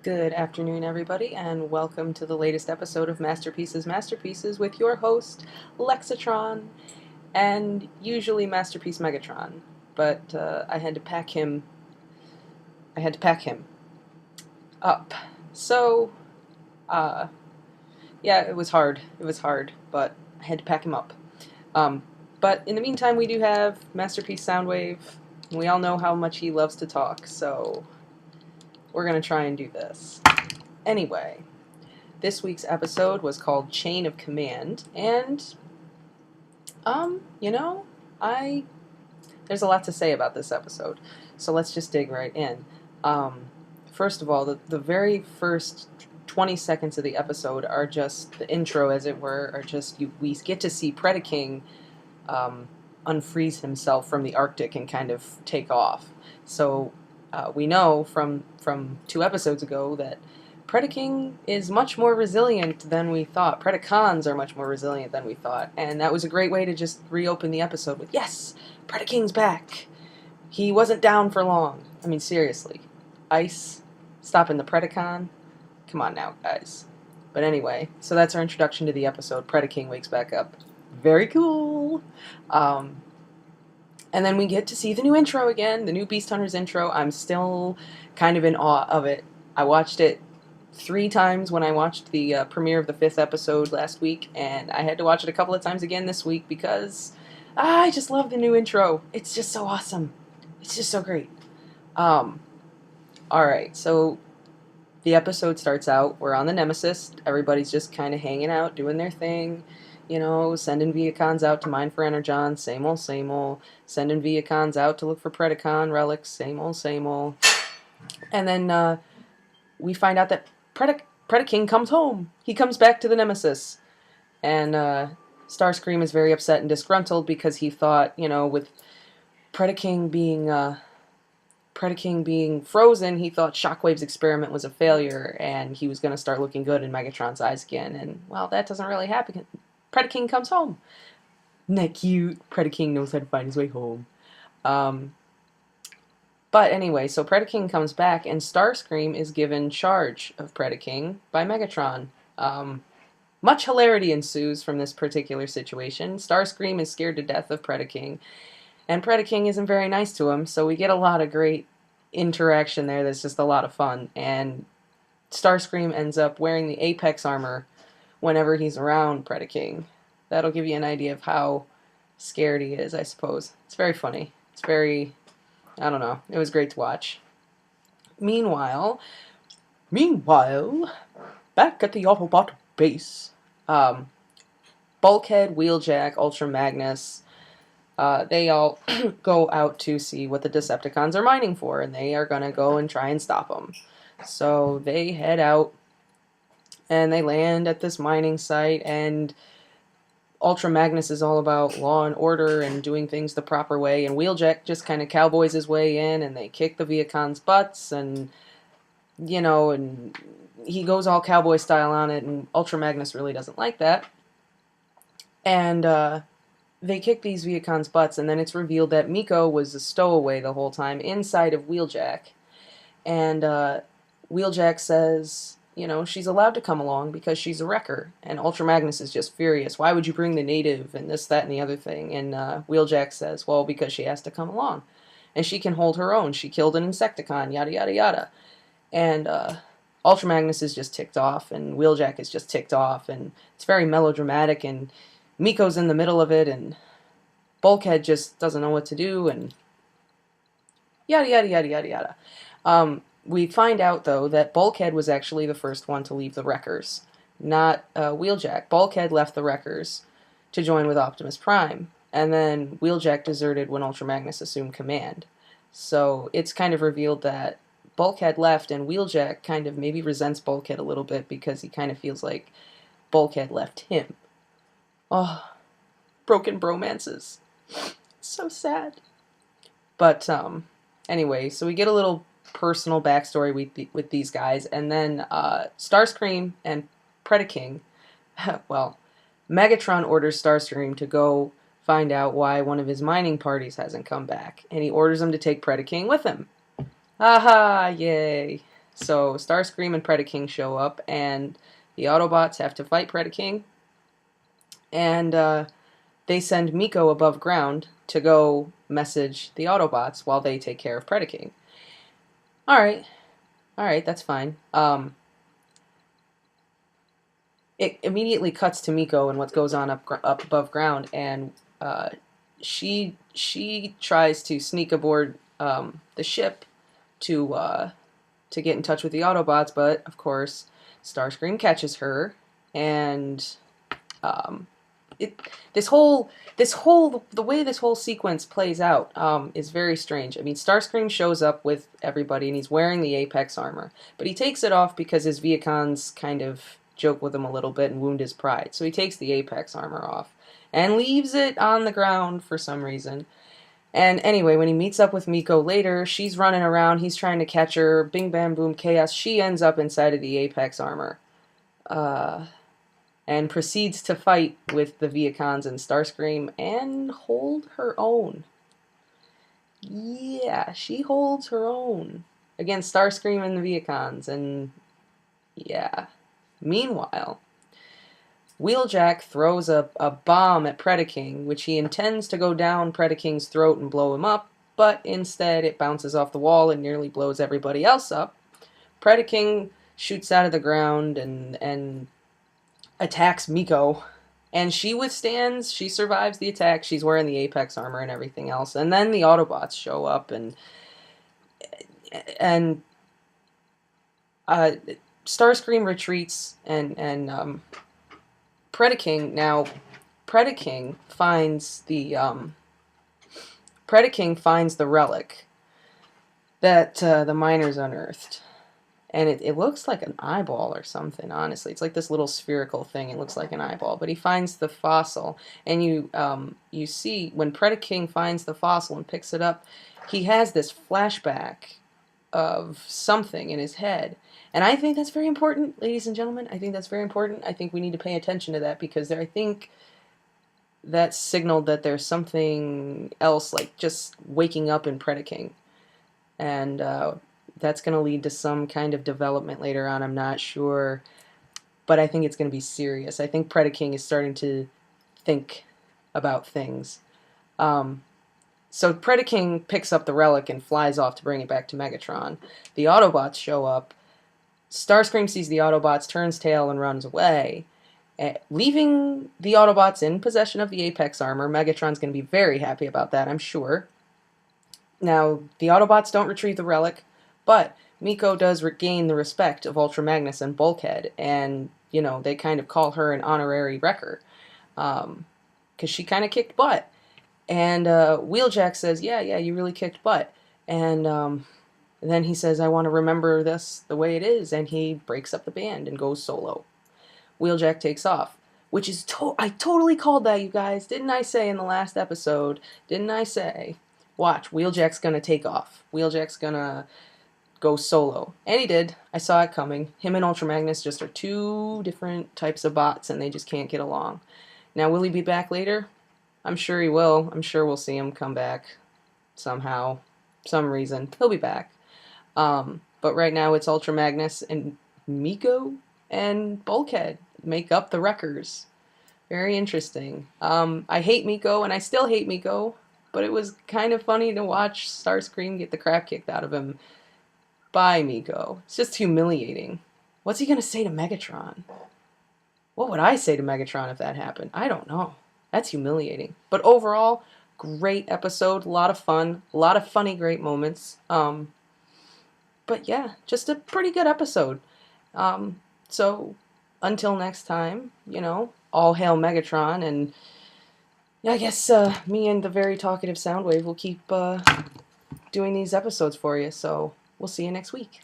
Good afternoon, everybody, and welcome to the latest episode of Masterpieces with your host, Lexitron, and usually Masterpiece Megatron. But I had to pack him up. So, uh, yeah, it was hard. It was hard, but I had to pack him up. Um, but in the meantime, we do have Masterpiece Soundwave. We all know how much he loves to talk, so we're going to try and do this. Anyway. This week's episode was called Chain of Command, and, you know, I there's a lot to say about this episode, so let's just dig right in. Um, First of all, the very first 20 seconds of the episode are just the intro, as it were, are just, we get to see Predaking unfreeze himself from the Arctic and kind of take off. So we know from 2 episodes ago that Predaking is much more resilient than we thought. Predacons are much more resilient than we thought. And that was a great way to just reopen the episode with, yes, Predaking's back. He wasn't down for long. I mean, seriously. Ice stopping the Predacon? Come on now, guys. But anyway, so that's our introduction to the episode. Predaking wakes back up. Very cool. And then we get to see the new intro again, the new Beast Hunters intro. I'm still kind of in awe of it. I watched it 3 times when I watched the premiere of the 5th episode last week, and I had to watch it a couple of times again this week because I just love the new intro. It's just so awesome. It's just so great. Alright, so the episode starts out, we're on the Nemesis, everybody's just kind of hanging out, doing their thing, sending Viacons out to mine for Energon, same old, sending Viacons out to look for Predacon relics, same old. And then we find out that Predaking comes home. He comes back to the Nemesis. And Starscream is very upset and disgruntled because he thought, with Predaking being frozen, he thought Shockwave's experiment was a failure and he was going to start looking good in Megatron's eyes again. And, well, that doesn't really happen. Predaking comes home. Isn't that cute? Predaking knows how to find his way home. But anyway, so Predaking comes back, and Starscream is given charge of Predaking by Megatron. Much hilarity ensues from this particular situation. Starscream is scared to death of Predaking, and Predaking isn't very nice to him, so we get a lot of great interaction there that's just a lot of fun. And Starscream ends up wearing the Apex armor whenever he's around Predaking. That'll give you an idea of how scared he is, I suppose. It's very funny. It's very... I don't know. It was great to watch. Meanwhile, back at the Autobot base, Bulkhead, Wheeljack, Ultra Magnus, they all go out to see what the Decepticons are mining for, and they are going to go and try and stop them. So they head out, and they land at this mining site, and Ultra Magnus is all about law and order and doing things the proper way, and Wheeljack just kind of cowboys his way in, and they kick the Viacons' butts, and, and he goes all cowboy style on it, and Ultra Magnus really doesn't like that. And they kick these Viacons' butts, and then it's revealed that Miko was a stowaway the whole time inside of Wheeljack. And Wheeljack says, she's allowed to come along because she's a wrecker. And Ultra Magnus is just furious. Why would you bring the native and this, that, and the other thing? And Wheeljack says, well, because she has to come along. And she can hold her own. She killed an Insecticon, yada, yada, yada. And Ultra Magnus is just ticked off, and Wheeljack is just ticked off. And it's very melodramatic, and Miko's in the middle of it, and Bulkhead just doesn't know what to do, and yada, yada, yada, yada, yada. We find out, though, that Bulkhead was actually the first one to leave the Wreckers, not Wheeljack. Bulkhead left the Wreckers to join with Optimus Prime, and then Wheeljack deserted when Ultra Magnus assumed command. So it's kind of revealed that Bulkhead left, and Wheeljack kind of maybe resents Bulkhead a little bit because he kind of feels like Bulkhead left him. Oh, broken bromances. So sad. But anyway, so we get a little personal backstory with these guys, and then Starscream and Predaking, well, Megatron orders Starscream to go find out why one of his mining parties hasn't come back, and he orders him to take Predaking with him. Aha, yay. So Starscream and Predaking show up, and the Autobots have to fight Predaking, and they send Miko above ground to go message the Autobots while they take care of Predaking. All right, that's fine. It immediately cuts to Miko and what goes on up above ground, and she tries to sneak aboard the ship to get in touch with the Autobots, but of course Starscream catches her, and um, the way this whole sequence plays out is very strange. I mean, Starscream shows up with everybody, and he's wearing the Apex armor, but he takes it off because his Viacons kind of joke with him a little bit and wound his pride. So he takes the Apex armor off and leaves it on the ground for some reason. And anyway, when he meets up with Miko later, she's running around, he's trying to catch her, bing bam boom chaos, she ends up inside of the Apex armor. And proceeds to fight with the Viacons and Starscream and hold her own. Yeah, she holds her own against Starscream and the Viacons, and yeah. Meanwhile, Wheeljack throws a bomb at Predaking, which he intends to go down Predaking's throat and blow him up, but instead it bounces off the wall and nearly blows everybody else up. Predaking shoots out of the ground and attacks Miko, and she withstands, she survives the attack, she's wearing the Apex armor and everything else, and then the Autobots show up, and Starscream retreats, and Predaking finds the relic that the miners unearthed. And it looks like an eyeball or something, honestly. It's like this little spherical thing. It looks like an eyeball. But he finds the fossil. And you see, when Predaking finds the fossil and picks it up, he has this flashback of something in his head. And I think that's very important, ladies and gentlemen. I think that's very important. I think we need to pay attention to that, because I think that signaled that there's something else, like just waking up in Predaking. And that's going to lead to some kind of development later on. I'm not sure, but I think it's going to be serious. I think Predaking is starting to think about things. So Predaking picks up the relic and flies off to bring it back to Megatron. The Autobots show up. Starscream sees the Autobots, turns tail, and runs away, leaving the Autobots in possession of the Apex armor. Megatron's going to be very happy about that, I'm sure. Now, the Autobots don't retrieve the relic, but Miko does regain the respect of Ultra Magnus and Bulkhead, and, you know, they kind of call her an honorary wrecker, because she kind of kicked butt. And Wheeljack says, yeah, you really kicked butt. And then he says, I want to remember this the way it is, and he breaks up the band and goes solo. Wheeljack takes off, which is, I totally called that, you guys. Didn't I say in the last episode, didn't I say, watch, Wheeljack's going to take off. Wheeljack's going to go solo. And he did. I saw it coming. Him and Ultra Magnus just are two different types of bots, and they just can't get along. Now, will he be back later? I'm sure he will. I'm sure we'll see him come back somehow, some reason. He'll be back. But right now it's Ultra Magnus and Miko and Bulkhead make up the Wreckers. Very interesting. I hate Miko, and I still hate Miko, but it was kind of funny to watch Starscream get the crap kicked out of him by Miko. It's just humiliating. What's he going to say to Megatron? What would I say to Megatron if that happened? I don't know. That's humiliating. But overall, great episode. A lot of fun. A lot of funny, great moments. But yeah, just a pretty good episode. So until next time, you know, all hail Megatron. And I guess me and the very talkative Soundwave will keep doing these episodes for you. So we'll see you next week.